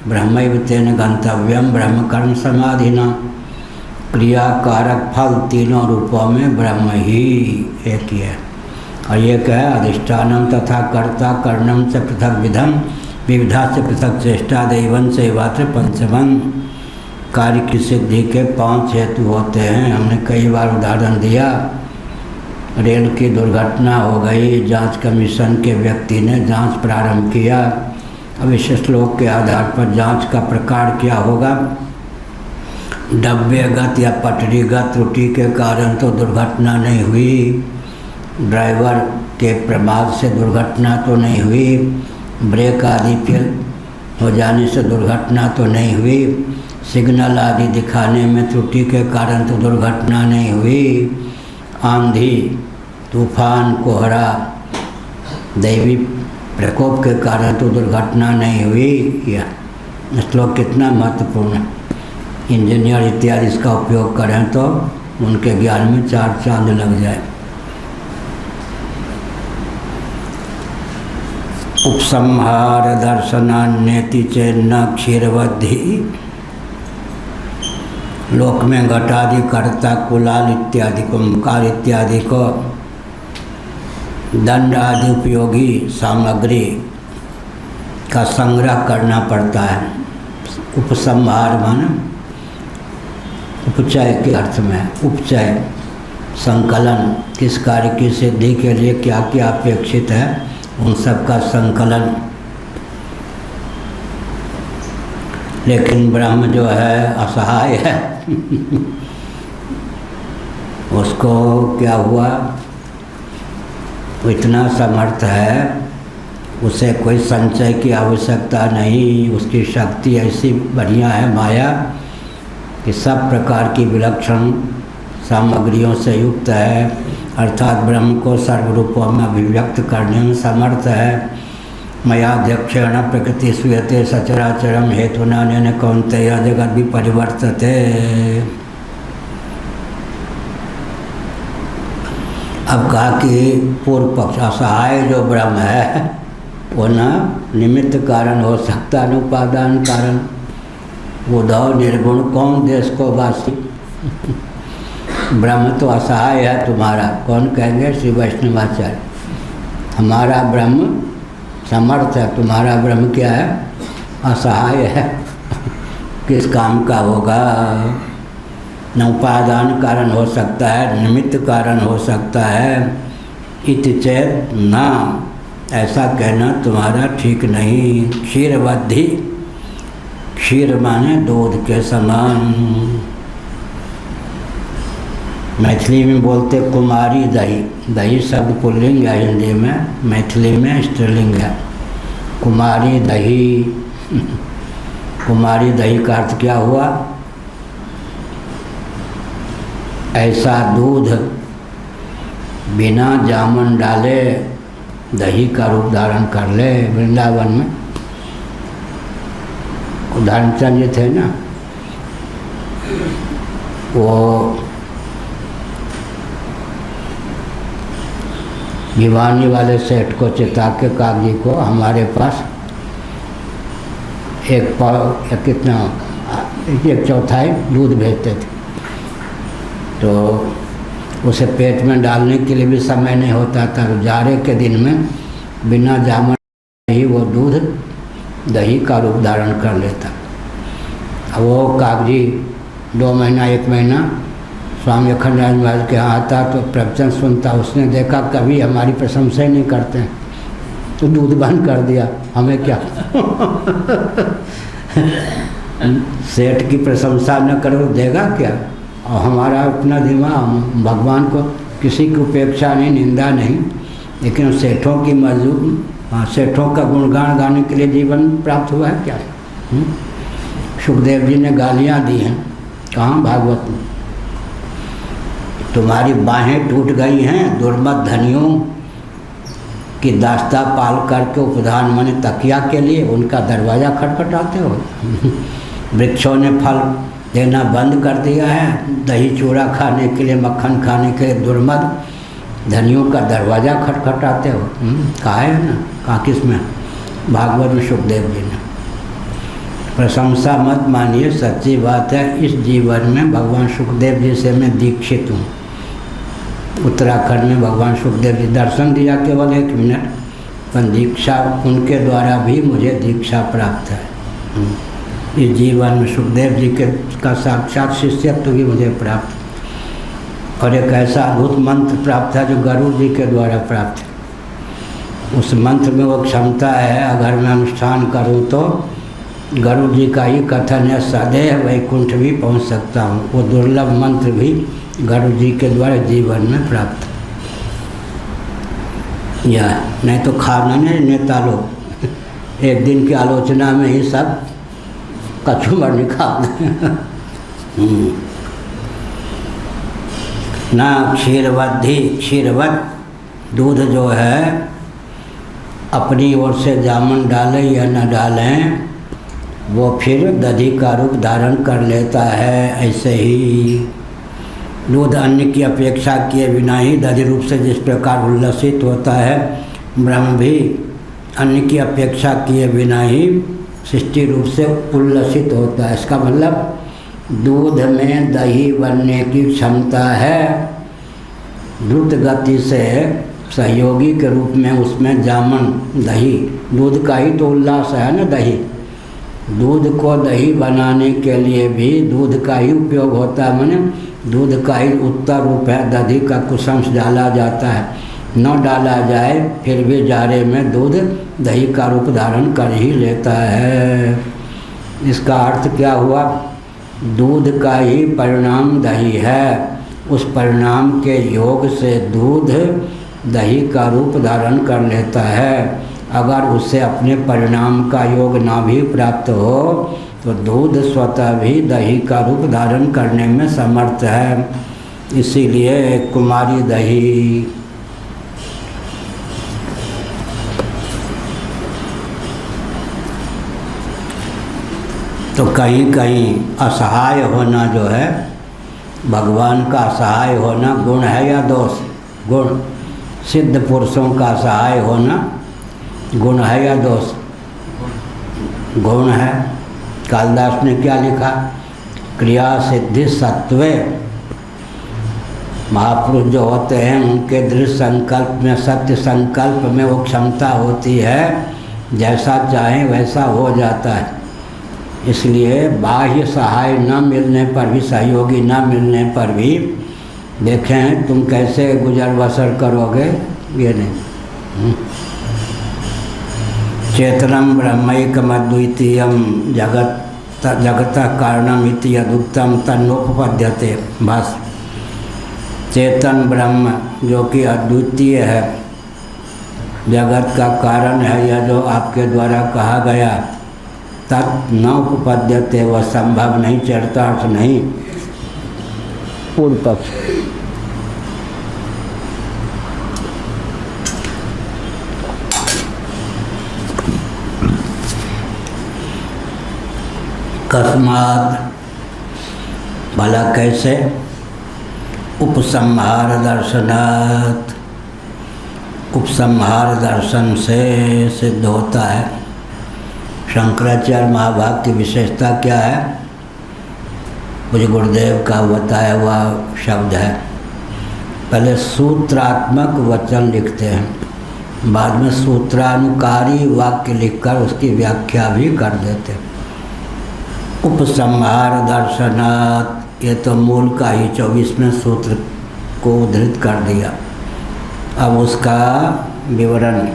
Speaker 1: ब्रह्मैव तेन गंतव्यम ब्रह्म कर्म समाधिना। क्रिया कारक फल तीनों रूपों में ब्रह्म ही एक ही है। और ये क्या है? अधिष्ठानम तथा कर्ता करणम से पृथक विधम विविधा से पृथक चेष्टा दैवं चैवात्र पंचमं। कार्य की सिद्धि के 5 हेतु होते हैं। हमने कई बार उदाहरण दिया। रेल की दुर्घटना हो गई, जांच कमीशन के व्यक्ति ने जांच प्रारंभ किया। अब इस श्लोक के आधार पर जांच का प्रकार क्या होगा? डब्बेगत या पटरीगत त्रुटि के कारण तो दुर्घटना नहीं हुई, ड्राइवर के प्रमाद से दुर्घटना तो नहीं हुई, ब्रेक आदि फेल हो जाने से दुर्घटना तो नहीं हुई, सिग्नल आदि दिखाने में त्रुटि के कारण तो दुर्घटना नहीं हुई, आंधी तूफान कोहरा दैवी प्रकोप के कारण तो दुर्घटना नहीं हुई। यह श्लोक कितना महत्वपूर्ण है। इंजीनियर इत्यादि इसका उपयोग करें तो उनके ज्ञान में 4 चांद लग जाए। उपसंहार दर्शनान्यति चेन्न क्षीरवद्धि। लोक में घटादि कर्ता कुलाल इत्यादि को मुकार इत्यादि को दंड आदि उपयोगी सामग्री का संग्रह करना पड़ता है। उपसंहार माने उपचय के अर्थ में, उपचय संकलन, किस कार्य की सिद्धि के लिए क्या क्या अपेक्षित है उन सब का संकलन। लेकिन ब्रह्म जो है असहाय है उसको क्या हुआ? वो इतना समर्थ है, उसे कोई संचय की आवश्यकता नहीं। उसकी शक्ति ऐसी बढ़िया है माया कि सब प्रकार की विलक्षण सामग्रियों से युक्त है, अर्थात ब्रह्म को सर्वरूपों में अभिव्यक्त करने में समर्थ है। मयाध्यक्षेण प्रकृति सूयते सचराचरम हेतुना न कौन्तेय जगत भी परिवर्तते। अब कहा कि पूर्व पक्ष असहाय जो ब्रह्म है वो न निमित्त कारण हो सकता न उपादान कारण। उद्धव निर्गुण कौन देश को वासी। ब्रह्म तो असहाय है तुम्हारा, कौन कहेंगे? श्री वैष्णवाचार्य। हमारा ब्रह्म समर्थ है, तुम्हारा ब्रह्म क्या है? असहाय है। किस काम का होगा? न उपादान कारण हो सकता है, निमित्त कारण हो सकता है। इति चेत ना, ऐसा कहना तुम्हारा ठीक नहीं। क्षीरवद्धि, क्षीर माने दूध के समान। मैथिली में बोलते कुमारी दही, दही शब्द पुल्लिंग है हिंदी में, मैथिली में स्त्रीलिंग है। कुमारी दही, कुमारी दही का अर्थ क्या हुआ? ऐसा दूध बिना जामुन डाले दही का रूप धारण कर ले। वृंदावन में धर्मचंद जी थे ना, वो भिवानी वाले सेठ को चिता के कागजी को हमारे पास एक चौथाई दूध भेजते थे, तो उसे पेट में डालने के लिए भी समय नहीं होता था। तो जाड़े के दिन में बिना जामन ही वो दूध दही का रूप धारण कर लेता। अब वो कागजी 2 महीना 1 महीना स्वामी अखंडानंद महाराज के यहाँ आता तो प्रवचन सुनता। उसने देखा कभी हमारी प्रशंसा ही नहीं करते हैं, तो दूध बंद कर दिया। हमें क्या सेठ की प्रशंसा न करो देगा क्या? और हमारा अपना दिमाग, भगवान को किसी की उपेक्षा नहीं, निंदा नहीं, लेकिन सेठों की सेठों का गुणगान गाने के लिए जीवन प्राप्त हुआ है क्या? सुखदेव जी ने गालियाँ दी हैं, कहाँ भागवत में? तुम्हारी बाहें टूट गई हैं दुर्मत धनियों की दास्ता पाल करके उपधान माने तकिया के लिए उनका दरवाज़ा खटखटाते हो। वृक्षों ने फल देना बंद कर दिया है, दही चूड़ा खाने के लिए, मक्खन खाने के लिए दुर्मत धनियों का दरवाज़ा खटखटाते हो। कहा है ना, कहा किसमें? भागवत में सुखदेव जी ने। प्रशंसा मत मानिए, सच्ची बात है। इस जीवन में भगवान सुखदेव जी से मैं दीक्षित हूँ। उत्तराखंड में भगवान सुखदेव जी दर्शन दिया केवल 1 मिनट, पर दीक्षा उनके द्वारा भी मुझे दीक्षा प्राप्त है। इस जीवन में सुखदेव जी का साक्षात शिष्यत्व भी मुझे प्राप्त, और एक ऐसा अद्भुत मंत्र प्राप्त है जो गरुड़ जी के द्वारा प्राप्त है। उस मंत्र में वो क्षमता है, अगर मैं अनुष्ठान करूँ तो गरुड़ जी का ही कथन है, सदैव वैकुंठ भी पहुँच सकता हूँ। वो दुर्लभ मंत्र भी गरुड़ जी के द्वारा जीवन में प्राप्त, या नहीं तो खाना नहीं। नेता लोग 1 दिन की आलोचना में ही सब कचूमर निकाल दें। ना क्षीरवत दूध जो है अपनी ओर से जामन डालें या न डालें, वो फिर दही का रूप धारण कर लेता है। ऐसे ही दूध अन्न की अपेक्षा किए बिना ही दही रूप से जिस प्रकार उल्लसित होता है, ब्रह्म भी अन्न की अपेक्षा किए बिना ही सृष्टि रूप से उल्लसित होता है। इसका मतलब दूध में दही बनने की क्षमता है। द्रुत गति से सहयोगी के रूप में उसमें जामन दही, दूध का ही तो उल्लास है ना दही। दूध को दही बनाने के लिए भी दूध का ही उपयोग होता है, माने दूध का ही उत्तर रूप है। दही का कुछ अंश डाला जाता है, न डाला जाए फिर भी जाड़े में दूध दही का रूप धारण कर ही लेता है। इसका अर्थ क्या हुआ? दूध का ही परिणाम दही है, उस परिणाम के योग से दूध दही का रूप धारण कर लेता है। अगर उसे अपने परिणाम का योग ना भी प्राप्त हो तो दूध स्वतः भी दही का रूप धारण करने में समर्थ है। इसीलिए कुमारी दही तो कहीं कहीं असहाय होना जो है, भगवान का असहाय होना गुण है या दोष? गुण। सिद्ध पुरुषों का असहाय होना गुण है या दोष? गुण है। कालिदास ने क्या लिखा? क्रिया सिद्धि सत्वे। महापुरुष जो होते हैं उनके दृढ़ संकल्प में, सत्य संकल्प में वो क्षमता होती है, जैसा चाहे वैसा हो जाता है। इसलिए बाह्य सहाय न मिलने पर भी, सहयोगी न मिलने पर भी, देखें तुम कैसे गुजर बसर करोगे, ये नहीं। चेतनम ब्रह्मैकमद्वितीयम जगतः कारणम इति यदुक्तम तन्नोपपद्यते। बस चेतन ब्रह्म जो कि अद्वितीय है, जगत का कारण है, यह जो आपके द्वारा कहा गया, तत् न उपपद्यते, वह संभव नहीं, चरितार्थ नहीं। पूर्व पक्ष कस्मात्, भला कैसे? उपसंहार दर्शनात्, उपसंहार दर्शन से सिद्ध होता है। शंकराचार्य महाभाग की विशेषता क्या है? मुझे गुरुदेव का बताया हुआ शब्द है। पहले सूत्रात्मक वचन लिखते हैं, बाद में सूत्रानुकारी वाक्य लिखकर उसकी व्याख्या भी कर देते हैं। उपसंहार दर्शनात्, ये तो मूल का ही 24वें सूत्र को उद्धृत कर दिया। अब उसका विवरण,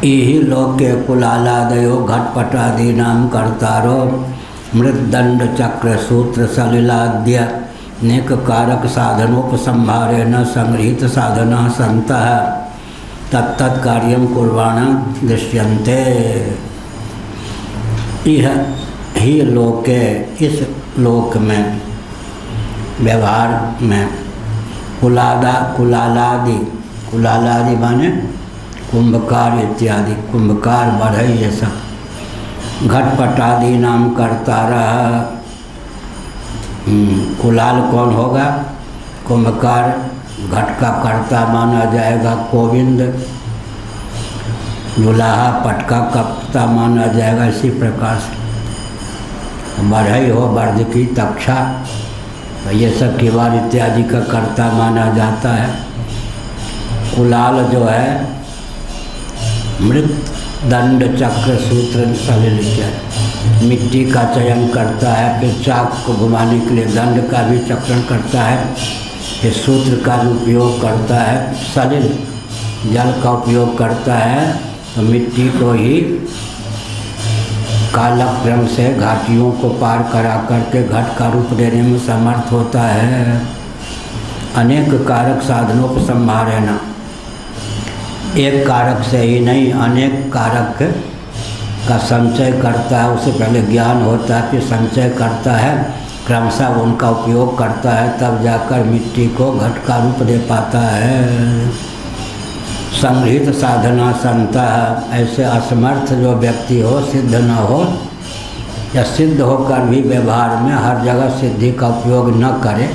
Speaker 1: इहि लोके कुलालादयो घटपटादीनां कर्तारो मृदंड चक्र सूत्र सलिलाद्य नेक कारक साधनोपसंहारेण संगृहीत साधना संतः तत्तत् कार्यं कुर्वाणा दृश्यन्ते। यह ही लोके, इस लोक में, व्यवहार में, कुलालादि, कुलालादि माने कुंभकार इत्यादि, कुंभकार बढ़ई ये सब, घटपटादि नाम कर्तारा। कुलाल कौन होगा? कुंभकार घट का कर्ता माना जाएगा गोविंद, जुलाहा पट का कर्ता माना जाएगा। इसी प्रकार से बढ़ई हो, वर्ध की तक्षा, ये सब किवाड़ इत्यादि का कर्ता माना जाता है। कुलाल जो है मृत दंड चक्र सूत्र सलिल इत्यादि, मिट्टी का चयन करता है, फिर चाक को घुमाने के लिए दंड का भी चक्रण करता है, फिर सूत्र का भी उपयोग करता है, सलिल जल का उपयोग करता है। तो मिट्टी को ही कालक्रम से घाटियों को पार करा करके घट का रूप देने में समर्थ होता है। अनेक कारक साधनों को संभालेना, एक कारक से ही नहीं अनेक कारक का संचय करता है। उससे पहले ज्ञान होता है, फिर संचय करता है, क्रमशः उनका उपयोग करता है, तब जाकर मिट्टी को घट का रूप दे पाता है। संगृहीत साधना संता, ऐसे असमर्थ जो व्यक्ति हो, सिद्ध न हो या सिद्ध होकर भी व्यवहार में हर जगह सिद्धि का उपयोग न करे।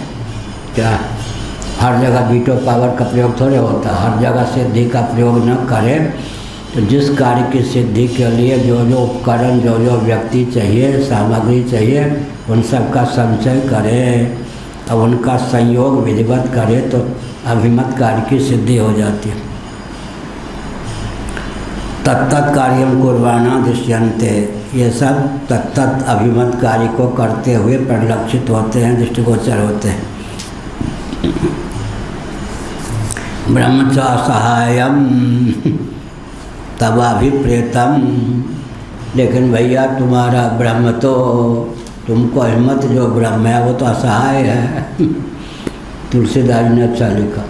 Speaker 1: क्या हर जगह वीटो पावर का प्रयोग थोड़े होता, हर जगह सिद्धि का प्रयोग न करे। तो जिस कार्य की सिद्धि के लिए जो जो उपकरण, जो जो व्यक्ति चाहिए, सामग्री चाहिए, उन सब का संचय करे और उनका संयोग विधिवत करे तो अभिमत कार्य की सिद्धि हो जाती है। तत्तत् कार्यं कुर्वाणा दृश्यन्ते, ये सब तत्तत् अभिमत कार्य को करते हुए परिलक्षित होते हैं, दृष्टिगोचर होते हैं। ब्रह्म च सहायम तवाभिप्रेतम, लेकिन भैया तुम्हारा ब्रह्म तो, तुमको अहिमत जो ब्रह्म है वो तो असहाय है। तुलसीदास ने अच्छा लिखा,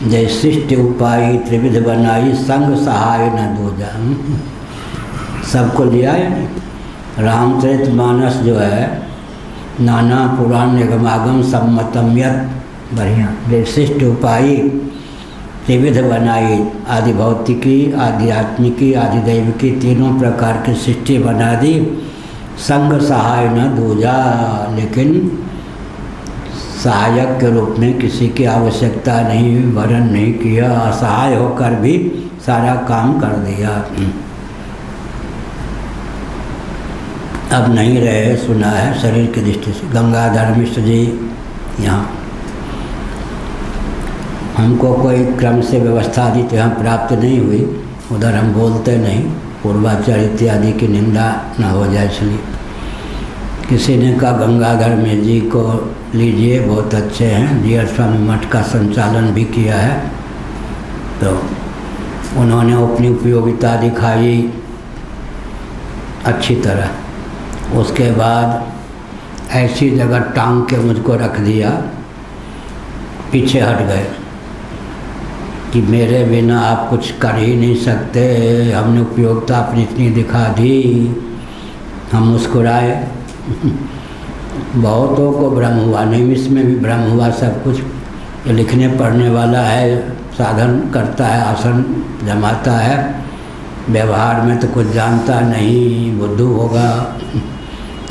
Speaker 1: जय सृष्टि उपाय त्रिविध बनाई संग सहाय न दूजा। सबको लिया है नहीं। रामचरितमानस जो है नाना पुराण निगमागम सम्मतम यत, बढ़िया, जय सृष्टि उपाय त्रिविध बनाई, आदि भौतिकी, आध्यात्मिकी, आदि दैविकी, तीनों प्रकार की सृष्टि बना दी। संग सहाय न दूजा, लेकिन सहायक के रूप में किसी की आवश्यकता नहीं, वरण नहीं किया, असहाय होकर भी सारा काम कर दिया। अब नहीं रहे, सुना है शरीर की दृष्टि से। गंगाधर मिश्र जी यहाँ, हमको कोई क्रम से व्यवस्था आदि तो यहाँ प्राप्त नहीं हुई, उधर हम बोलते नहीं, पूर्वाचार इत्यादि की निंदा न हो जाए इसलिए। किसी ने कहा गंगाधर मिश्र जी को लीजिए, बहुत अच्छे हैं, जीयर स्वामी मठ का संचालन भी किया है। तो उन्होंने अपनी उपयोगिता दिखाई अच्छी तरह। उसके बाद ऐसी जगह टांग के मुझको रख दिया, पीछे हट गए कि मेरे बिना आप कुछ कर ही नहीं सकते, हमने उपयोगिता अपनी इतनी दिखा दी। हम मुस्कुराए। बहुतों को भ्रम हुआ, नहीं इसमें भी भ्रम हुआ सब कुछ। ये लिखने पढ़ने वाला है, साधन करता है, आसन जमाता है, व्यवहार में तो कुछ जानता नहीं, बुद्धू होगा।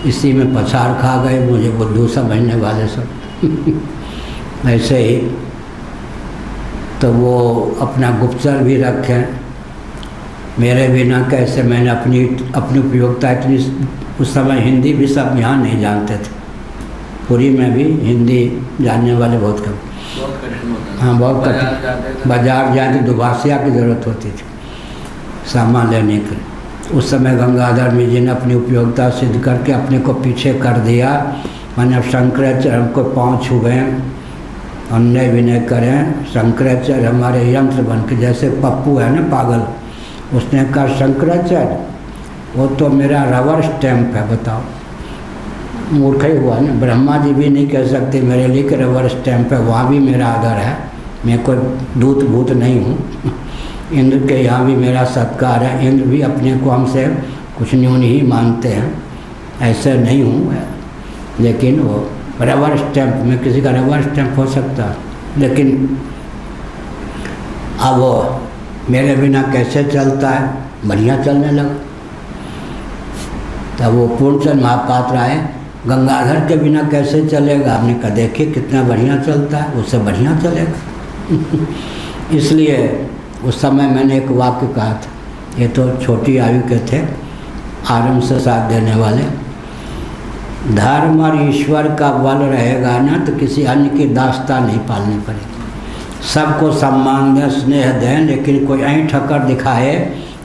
Speaker 1: इसी में पछाड़ खा गए मुझे बुद्धू समझने वाले सब। ऐसे ही तो वो अपना गुप्तचर भी रखें, मेरे बिना कैसे। मैंने अपनी उपयोगिता इतनी, उस समय हिंदी भी सब यहाँ नहीं जानते थे, पुरी में भी हिंदी जानने वाले बहुत कम।
Speaker 4: बहुत कठिन होता
Speaker 1: हाँ बहुत कठिन। बाजार जाए तो दुभाषिया की ज़रूरत होती थी सामान लेने के लिए। उस समय गंगाधर जी ने अपनी उपयोगिता सिद्ध करके अपने को पीछे कर दिया। मैंने शंकराचार्य हमको पाँव छुए, अन्य विनय करें। शंकराचार्य हमारे यंत्र बन के, जैसे पप्पू है ना पागल, उसने कहा शंकराचार्य वो तो मेरा रबर स्टैम्प है, बताओ। मूर्ख ही हुआ ना। ब्रह्मा जी भी नहीं कह सकते मेरे लिए कि रबर स्टैम्प है, वहाँ भी मेरा आदर है, मैं कोई दूत भूत नहीं हूँ। इंद्र के यहाँ भी मेरा सत्कार है, इंद्र भी अपने को हमसे कुछ न्यून ही मानते हैं, ऐसे नहीं हूँ। लेकिन वो रबर स्टैम्प, में किसी का रबर स्टैम्प हो सकता है, लेकिन अब वो मेरे बिना कैसे चलता है, बढ़िया चलने लगा। तब वो पूर्णचंद महापात्र आए, गंगाधर के बिना कैसे चलेगा। हमने कहा देखिए कितना बढ़िया चलता है, उससे बढ़िया चलेगा। इसलिए उस समय मैंने एक वाक्य कहा था, ये तो छोटी आयु के थे, आरंभ से साथ देने वाले। धर्म और ईश्वर का बल रहेगा ना तो किसी अन्य की दास्ता नहीं पालनी पड़ेगी। सबको सम्मान दें, स्नेह दें, लेकिन कोई ऐंठ ठक्कर दिखाए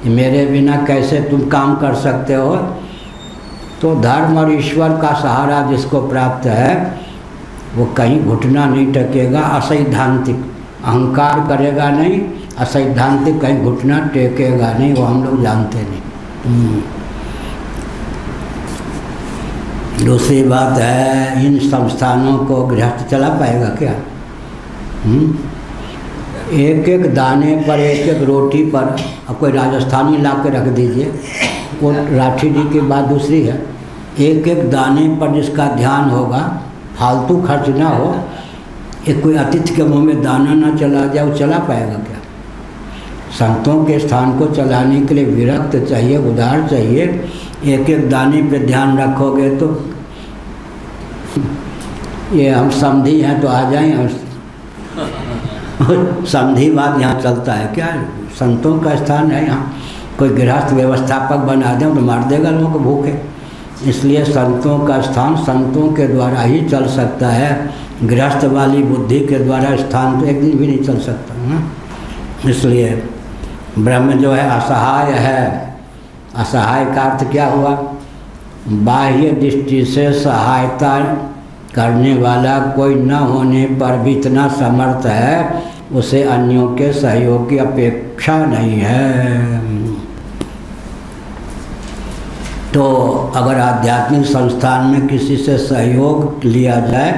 Speaker 1: कि मेरे बिना कैसे तुम काम कर सकते हो, तो धर्म और ईश्वर का सहारा जिसको प्राप्त है वो कहीं घुटना नहीं टेकेगा। असैद्धांतिक अहंकार करेगा नहीं, असैद्धांतिक कहीं घुटना टेकेगा नहीं, वो हम लोग जानते नहीं। दूसरी बात है, इन संस्थानों को गृहस्थ चला पाएगा क्या? एक एक दाने पर, एक एक रोटी पर, अब कोई राजस्थानी ला के रख दीजिए, वो राठी जी की बात दूसरी है। एक एक दाने पर जिसका ध्यान होगा, फालतू खर्च ना हो, एक कोई अतिथि के मुंह में दाना ना चला जाए, वो चला पाएगा क्या? संतों के स्थान को चलाने के लिए विरक्त चाहिए, उदार चाहिए। एक एक दाने पे ध्यान रखोगे तो ये हम समधी हैं तो आ जाएं, हम समधी बात यहाँ चलता है क्या? संतों का स्थान है यहाँ, कोई गृहस्थ व्यवस्थापक बना दें तो मार देगा लोगों को भूखे। इसलिए संतों का स्थान संतों के द्वारा ही चल सकता है, गृहस्थ वाली बुद्धि के द्वारा स्थान तो एक दिन भी नहीं चल सकता ना। इसलिए ब्रह्म जो है असहाय है। असहाय का अर्थ क्या हुआ? बाह्य दृष्टि से सहायता करने वाला कोई न होने पर भी इतना समर्थ है, उसे अन्यों के सहयोग की अपेक्षा नहीं है। तो अगर आध्यात्मिक संस्थान में किसी से सहयोग लिया जाए,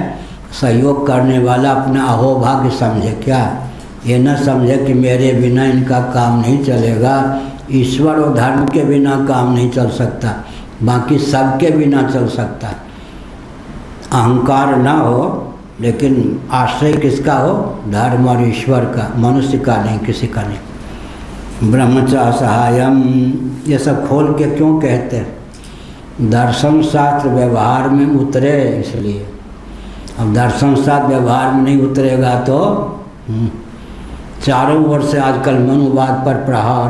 Speaker 1: सहयोग करने वाला अपना अहोभाग्य समझे। क्या ये न समझे कि मेरे बिना इनका काम नहीं चलेगा। ईश्वर और धर्म के बिना काम नहीं चल सकता, बाकी सब के बिना चल सकता। अहंकार ना हो, लेकिन आश्रय किसका हो? धर्म और ईश्वर का, मनुष्य का नहीं, किसी का नहीं। ब्रह्मचा सहायम, ये सब खोल के क्यों कहते हैं? दर्शन शास्त्र व्यवहार में उतरे इसलिए। अब दर्शन शास्त्र व्यवहार में नहीं उतरेगा तो चारों ओर से आजकल मनुवाद पर प्रहार,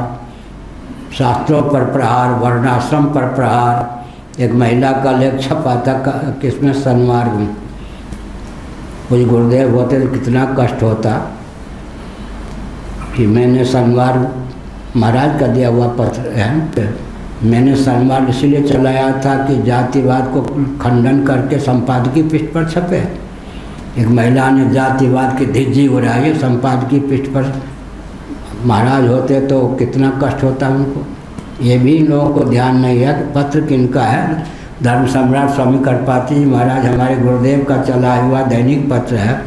Speaker 1: शास्त्रों पर प्रहार, वर्णाश्रम पर प्रहार। एक महिला का लेख छपा था किसमें, शनिवार में। कुछ गुरुदेव होते तो कितना कष्ट होता कि मैंने शनिवार, महाराज का दिया हुआ पत्र है, मैंने शनिवार इसलिए चलाया था कि जातिवाद को खंडन करके संपादकीय पृष्ठ पर छपे। एक महिला ने जातिवाद की धिज्जी उड़ाई संपादकीय पृष्ठ पर। महाराज होते तो कितना कष्ट होता उनको। ये भी इन लोगों को ध्यान नहीं है कि पत्र किनका है। धर्म सम्राट स्वामी करपाती जी महाराज हमारे गुरुदेव का चला हुआ दैनिक पत्र है,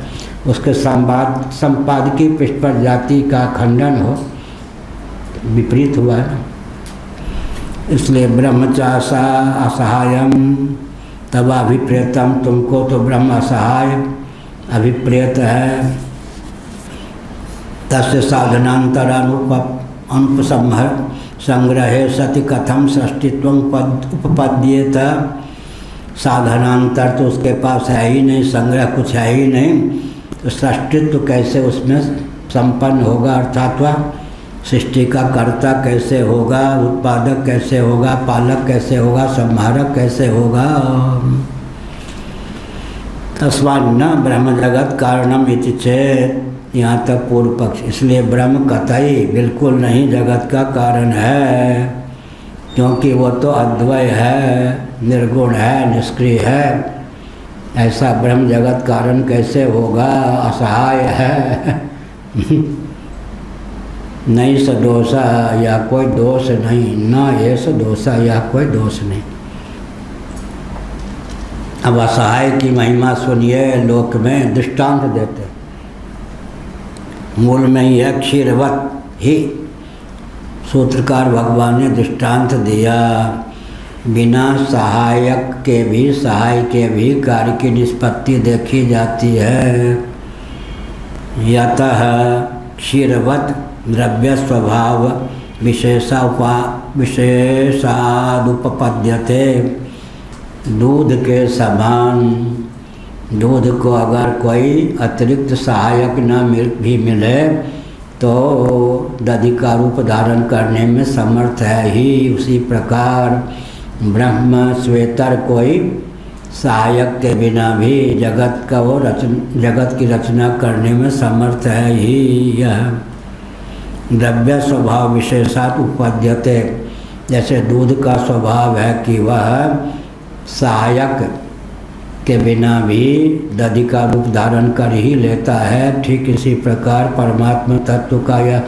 Speaker 1: उसके संपादकीय पृष्ठ पर जाति का खंडन हो, विपरीत हुआ है। इसलिए ब्रह्मचासा असहायम तब अभिप्रेतम, तुमको तो ब्रह्म असहाय अभिप्रेत है। तस्य साधनांतर अनुपसंहर संग्रहे सति कथम षष्टित्व उपपद्येत। साधनांतर तो उसके पास है ही नहीं, संग्रह कुछ है ही नहीं, तो सृष्टित्व कैसे उसमें संपन्न होगा, अर्थात वह सृष्टि का कर्ता कैसे होगा, उत्पादक कैसे होगा, पालक कैसे होगा, संहारक कैसे होगा। तस्मात् न ब्रह्म जगत कारणम इति चेत, यहाँ तक पूर्व पक्ष। इसलिए ब्रह्म कतई बिल्कुल नहीं जगत का कारण है, क्योंकि वो तो अद्वय है, निर्गुण है, निष्क्रिय है। ऐसा ब्रह्म जगत कारण कैसे होगा, असहाय है। नहीं सदोषा, या कोई दोष नहीं, न ये सदोषा, या कोई दोष नहीं। अब असहाय की महिमा सुनिए, लोक में दृष्टांत देते। मूल में ही है क्षीरवत ही, सूत्रकार भगवान ने दृष्टांत दिया। बिना सहायक के भी, सहाय के भी कार्य की निष्पत्ति देखी जाती है। यतः क्षीरवत द्रव्य स्वभाव विशेषादुपपद्यते। दूध के समान, दूध को अगर कोई अतिरिक्त सहायक न भी मिले तो दधि का रूप धारण करने में समर्थ है ही। उसी प्रकार ब्रह्म श्वेतर कोई सहायक के बिना भी जगत की रचना करने में समर्थ है ही। यह द्रव्य स्वभाव विशेषात उपपद्यते, जैसे दूध का स्वभाव है कि वह सहायक के बिना भी दधि का रूप धारण कर ही लेता है, ठीक इसी प्रकार परमात्मा तत्व का यह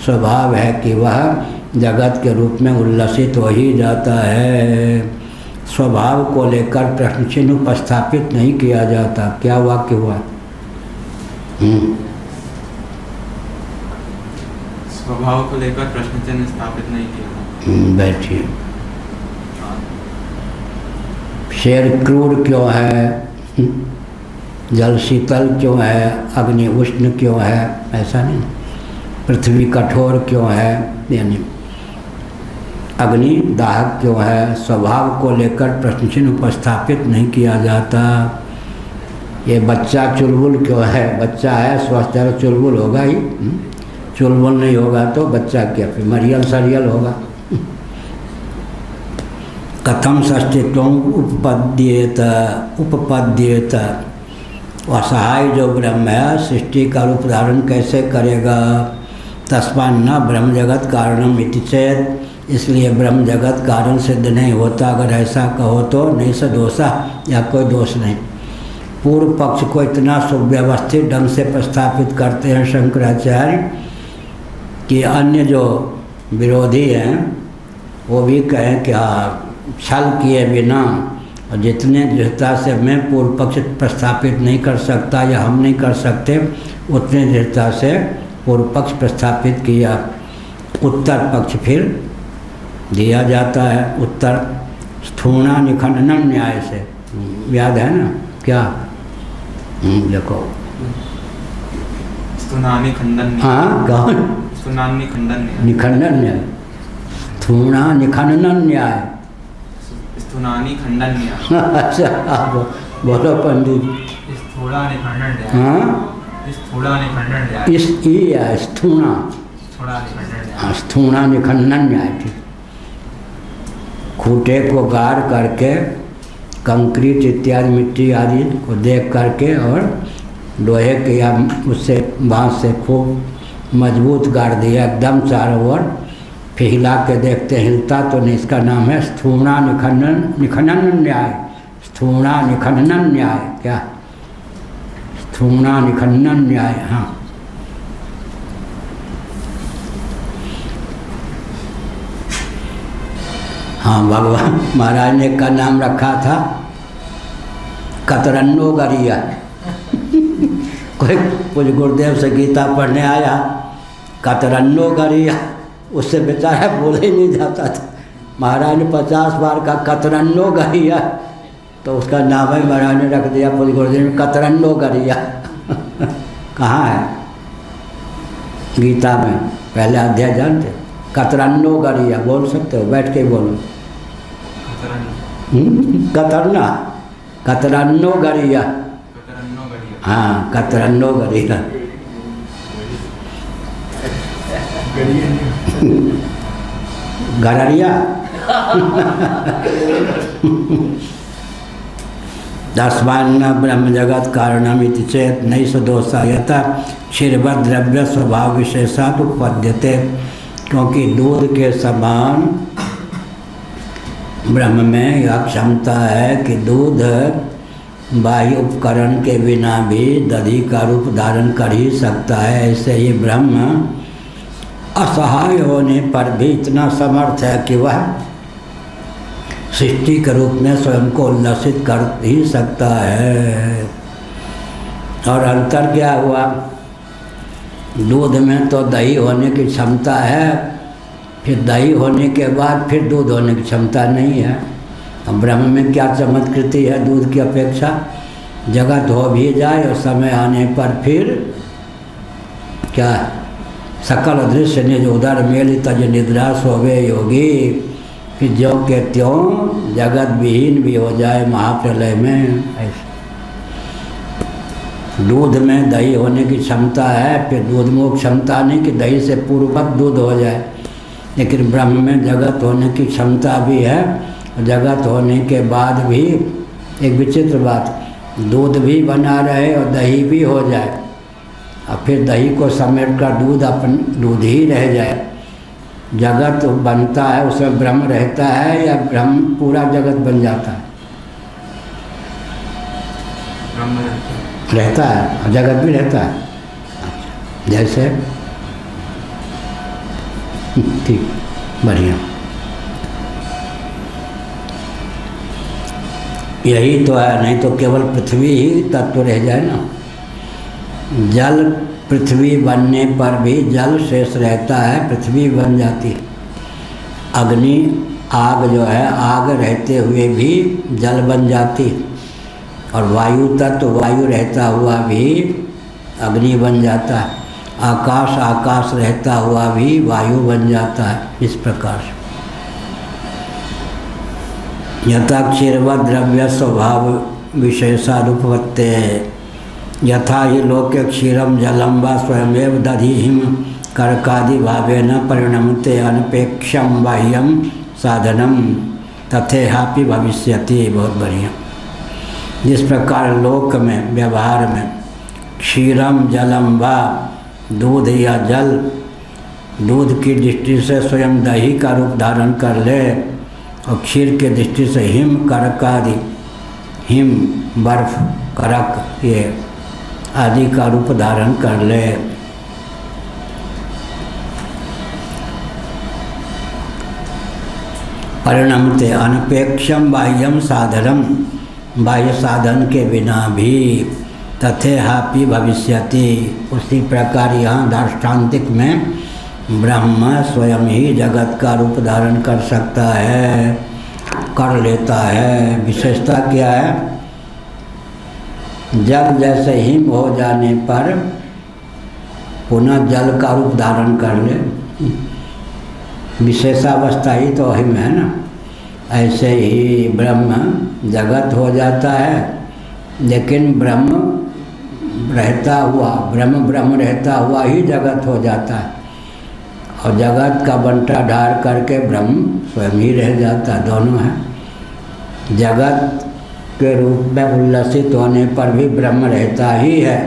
Speaker 1: स्वभाव है कि वह जगत के रूप में उल्लसित हो ही जाता है। स्वभाव को लेकर प्रश्न चिन्ह उपस्थापित नहीं किया जाता। क्या वाक्य हुआ?
Speaker 2: स्वभाव को लेकर प्रश्न चिन्ह स्थापित नहीं किया।
Speaker 1: बैठिए। शेर क्रूर क्यों है, जल शीतल क्यों है, अग्नि उष्ण क्यों है, ऐसा नहीं। पृथ्वी कठोर क्यों है, यानी अग्नि दाहक क्यों है, स्वभाव को लेकर प्रश्न चिन्ह उपस्थापित नहीं किया जाता। ये बच्चा चुलबुल क्यों है, बच्चा है स्वस्थ है चुलबुल होगा ही, चुलबुल नहीं होगा तो बच्चा क्या, फिर मरियल सरियल होगा। कथम षष्टित्व उपपद्येत, असहाय जो ब्रह्म है सृष्टि का रूप धारण कैसे करेगा। तस्मात् न ब्रह्म जगत कारणम इति चेत, इसलिए ब्रह्म जगत कारण सिद्ध नहीं होता। अगर ऐसा कहो तो नहीं सदोषा, या कोई दोष नहीं। पूर्व पक्ष को इतना सुव्यवस्थित ढंग से प्रस्थापित करते हैं शंकराचार्य कि अन्य जो विरोधी हैं वो भी कहें कि हाँ छल किए बिना, और जितने दृढ़ता से मैं पूर्व पक्ष प्रस्थापित नहीं कर सकता या हम नहीं कर सकते, उतने दृढ़ता से पूर्व पक्ष प्रस्थापित किया। उत्तर पक्ष फिर दिया जाता है। उत्तर स्थूणा निखंडन न्याय से, याद है ना क्या? देखो
Speaker 2: स्तुनानि खंडन।
Speaker 1: हाँ कौन?
Speaker 2: स्तुनानि खंडन न्याय।
Speaker 1: निखंडन न्याय, स्थूणा निखंडन न्याय,
Speaker 2: स्तुनानि खंडन न्याय।
Speaker 1: अच्छा आप बोलो पंडित।
Speaker 2: स्थूला निखंडन न्याय।
Speaker 1: हाँ
Speaker 2: स्थूला निखंडन न्याय।
Speaker 1: इस स्थूणा,
Speaker 2: स्थूला निखंडन न्याय।
Speaker 1: हाँ स्थूणा निखंडन न्याय। ठीक, खूंटे को गाड़ करके कंक्रीट इत्यादि मिट्टी आदि को देख करके और लोहे के या उससे बाँस से खूब मजबूत गाड़ दिया एकदम चारों ओर, फिर हिला के देखते हिलता तो नहीं। इसका नाम है स्थूणा निखंडन न्याय। स्थूणा निखंडन न्याय, क्या स्थूणा निखंडन न्याय। हाँ हाँ, भगवान महाराज ने का नाम रखा था कतरन्नो गरिया। कोई कुछ गुरुदेव से गीता पढ़ने आया, कतरन्नो गरिया, उससे बेचारा बोले ही नहीं जाता था। महाराज ने 50 बार का कतरन्नो गरिया, तो उसका नाम है महाराज ने रख दिया पूरी गुरुदेव में कतरन्नो गरिया। कहाँ है गीता में? पहले अध्याय जानते? कतरन्नो गरिया बोल सकते हो, बैठ के बोलो। कतरना कतरन्नो गरिया,
Speaker 3: कतरन्नो गढ़िया।
Speaker 1: हाँ कतरन्नो गरिया, गररिया। तस्मान्न ब्रह्म जगत कारणमिति चेत नैष दोषा यथा क्षीरवद् द्रव्य स्वभाव विशेषात् उपपद्यते। क्योंकि दूध के समान ब्रह्म में यह क्षमता है कि दूध बाह्य उपकरण के बिना भी दधि का रूप धारण कर ही सकता है। ऐसे ही ब्रह्म असहाय होने पर भी इतना समर्थ है कि वह सृष्टि के रूप में स्वयं को उल्लसित कर ही सकता है। और अंतर क्या हुआ, दूध में तो दही होने की क्षमता है, फिर दही होने के बाद फिर दूध होने की क्षमता नहीं है। अब ब्रह्म में क्या चमत्कृति है दूध की अपेक्षा, जगत हो भी जाए और समय आने पर फिर क्या सकल दृश्य निज उदर मेल तज निद्रा सोवे योगी, फिर ज्यों के त्यों जगत विहीन भी हो जाए महाप्रलय में। ऐसे दूध में दही होने की क्षमता है, फिर दूध में क्षमता नहीं कि दही से पूर्ववत दूध हो जाए, लेकिन ब्रह्म में जगत होने की क्षमता भी है। जगत होने के बाद भी एक विचित्र बात, दूध भी बना रहे और दही भी हो जाए, और फिर दही को समेट कर दूध ही रह जाए। जगत बनता है उसमें ब्रह्म रहता है या ब्रह्म पूरा जगत बन जाता है?
Speaker 3: ब्रह्म
Speaker 1: रहता है और जगत भी रहता है। जैसे ठीक, बढ़िया। यही तो है, नहीं तो केवल पृथ्वी ही तत्व रह जाए ना। जल पृथ्वी बनने पर भी जल शेष रहता है, पृथ्वी बन जाती है। अग्नि आग जो है, आग रहते हुए भी जल बन जाती है। और वायु तत्व वायु रहता हुआ भी अग्नि बन जाता है। आकाश आकाश रहता हुआ भी वायु बन जाता है। इस प्रकार से यथा क्षीरवद् द्रव्य स्वभाव विशेषानुपत्ते यथा ही लोके क्षीरम जलम व स्वयमेव दधि हिम कर्कादि भावेन परिणमते अनपेक्षम बाह्यम साधनम तथेहापि भविष्यति। बहुत बढ़िया। जिस प्रकार लोक में व्यवहार में क्षीरम जलम व दूध या जल दूध की दृष्टि से स्वयं दही का रूप धारण कर ले, और क्षीर के दृष्टि से हिम करकादि, हिम बर्फ करक ये आदि का रूप धारण कर ले। परिणमते अनपेक्षम बाह्यम साधनम, बाह्य साधन के बिना भी तथेहापि भविष्यति। उसी प्रकार यहाँ दार्ष्टान्तिक में ब्रह्म स्वयं ही जगत का रूप धारण कर सकता है, कर लेता है। विशेषता क्या है, जल जैसे हिम हो जाने पर पुनः जल का रूप धारण कर ले, विशेषावस्था ही तो हिम है ना। ऐसे ही ब्रह्म जगत हो जाता है, लेकिन ब्रह्म रहता हुआ ब्रह्म रहता हुआ ही जगत हो जाता है, और जगत का बंटा ढार करके ब्रह्म स्वयं ही रह जाता है। दोनों है। जगत के रूप में उल्लसित होने पर भी ब्रह्म रहता ही है,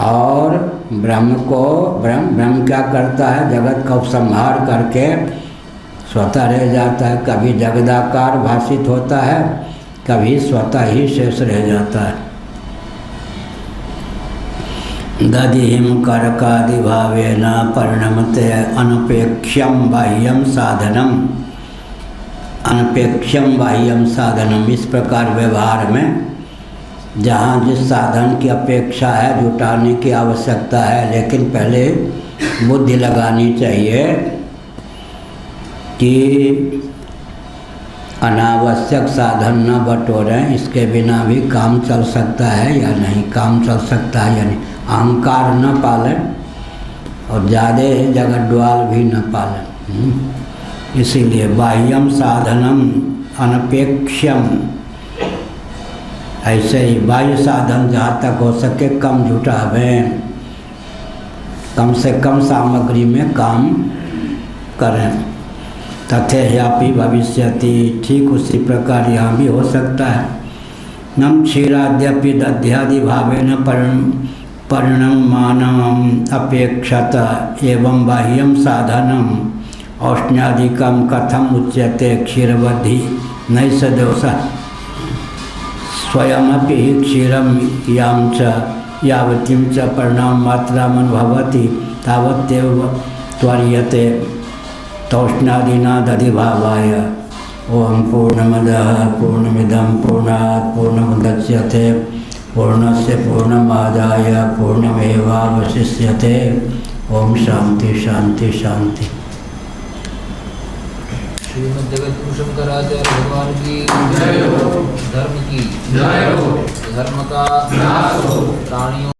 Speaker 1: और ब्रह्म क्या करता है, जगत का उपसंहार करके स्वतः रह जाता है। कभी जगदाकार भाषित होता है, कभी स्वतः ही शेष रह जाता है। दधिहिम करकादि भावेन परिणमते अनपेक्षम बाह्यम साधनम, अनपेक्षम बाह्यम साधनम। इस प्रकार व्यवहार में जहाँ जिस साधन की अपेक्षा है, जुटाने की आवश्यकता है, लेकिन पहले बुद्धि लगानी चाहिए कि अनावश्यक साधन न बटोरें, इसके बिना भी काम चल सकता है या नहीं, काम चल सकता है या नहीं। अहंकार न पालें और ज़्यादा जगड्वाल भी न पालें। इसीलिए बाह्यम साधनम अनपेक्षम, ऐसे ही बाह्य साधन जहाँ तक हो सके कम जुटावें, कम से कम सामग्री में काम करें। तथेह्यापि भविष्यति, ठीक उसी प्रकार यहाँ भी हो सकता है। नम क्षीराद्यपि दध्यादि भावेन परिणमानम अपेक्षत एवं बाह्यम साधनम औष्ण्यादिकम कथम उच्यते क्षीरवद्धि नैष दोषः स्वयमपि क्षीरम याम च यावतीं च परिणाम मात्रामनुभवति तावत्येव त्वर्यते तौष्णादिना दधिभावाय। ओम पूर्णमदः पूर्णमिदं पूर्णात् पूर्णमुदच्यते पूर्णस्य पूर्णमादाय पूर्णमेवावशिष्यते। ओम शांति शांति शांति।
Speaker 3: श्रीमद् जगत गुरु शंकराचार्य भगवान की धर्म की धर्म का प्राणियों